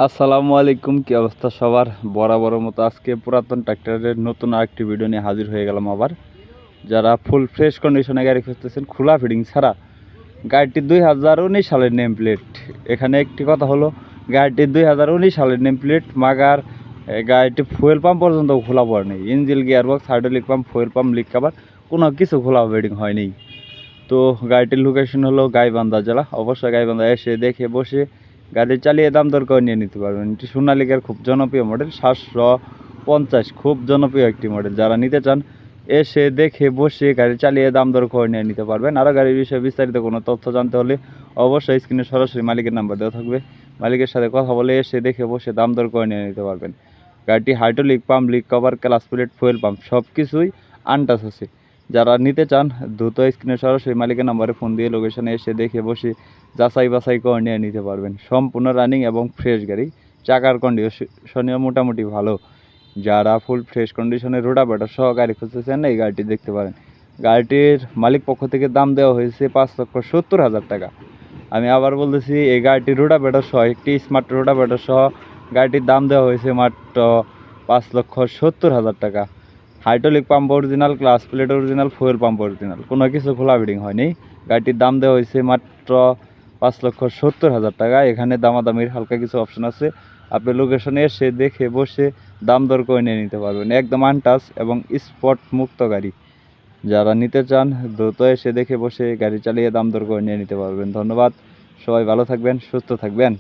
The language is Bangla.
আসসালামু আলাইকুম, কি অবস্থা সবার? বরাবর মতো আজকে পুরাতন ট্র্যাক্টরের নতুন আরেকটি ভিডিও নিয়ে হাজির হয়ে গেলাম আবার। যারা ফুল ফ্রেশ কন্ডিশনে গাড়ি খুঁজতেছেন, খোলা ফিটিং ছাড়া, গাড়িটি 2019 সালের নেম প্লেট। এখানে একটি কথা হলো, গাড়িটি 2019 সালের নেম প্লেট, মাগার গাড়িটি ফুয়েল পাম্প পর্যন্ত খোলা পড়ে নেই। Engine, gearbox, hydraulic pump, fuel pump, leak cover কোনো কিছু খোলা ফিটিং হয়নি। তো গাড়িটির লোকেশন হলো গাইবান্ধা জেলা। অবশ্যই গাইবান্ধা এসে দেখে বসে গাড়ি চালিয়ে দাম দর করে নিয়ে নিতে পারবেন। এটি সোনালিকার খুব জনপ্রিয় মডেল 750, খুব জনপ্রিয় একটি মডেল। যারা নিতে চান এসে দেখে বসে গাড়ি চালিয়ে দাম দর করে নিয়ে নিতে পারবেন। আরও গাড়ির বিষয়ে বিস্তারিত কোনো তথ্য জানতে হলে অবশ্যই স্ক্রিনে সরাসরি মালিকের নাম্বার দেওয়া থাকবে। মালিকের সাথে কথা বলে এসে দেখে বসে দাম দর করে নিয়ে নিতে পারবেন। গাড়িটি hydraulic pump, leak cover, clutch plate, fuel pump সব কিছুই আনটাচ আছে। যারা নিতে চান দ্রুত স্ক্রিনে সরাসরি মালিকের নাম্বারে ফোন দিয়ে লোকেশনে এসে দেখে বসে যাচাই বাছাই করে নিয়ে নিতে পারবেন। সম্পূর্ণ রানিং এবং ফ্রেশ গাড়ি, চাকার কন্ডিশনও মোটামুটি ভালো। যারা ফুল ফ্রেশ কন্ডিশনে রোটাভেটর সহ গাড়ি খুঁজতেছেন এই গাড়িটি দেখতে পারেন। গাড়িটির মালিক পক্ষ থেকে দাম দেওয়া হয়েছে 5,70,000 টাকা। আমি আবার বলতেছি, এই গাড়িটি রোটাভেটর সহ, একটি স্মার্ট রোটাভেটর সহ গাড়িটির দাম দেওয়া হয়েছে মাত্র 5,70,000 টাকা। Hydraulic pump original, clutch plate original, fuel pump original, কোনো কিছু খোলা ফিটিং হয়নি। গাড়িটির দাম দেওয়া হয়েছে মাত্র 5,70,000 টাকা। এখানে দামাদামির হালকা কিছু অপশন আছে। আপনি লোকেশনে এসে দেখে বসে দাম দর করে নিয়ে নিতে পারবেন। একদম আনটাচ এবং স্পট মুক্ত গাড়ি। যারা নিতে চান দ্রুত এসে দেখে বসে গাড়ি চালিয়ে দাম দর করে নিয়ে নিতে পারবেন। ধন্যবাদ, সবাই ভালো থাকবেন, সুস্থ থাকবেন।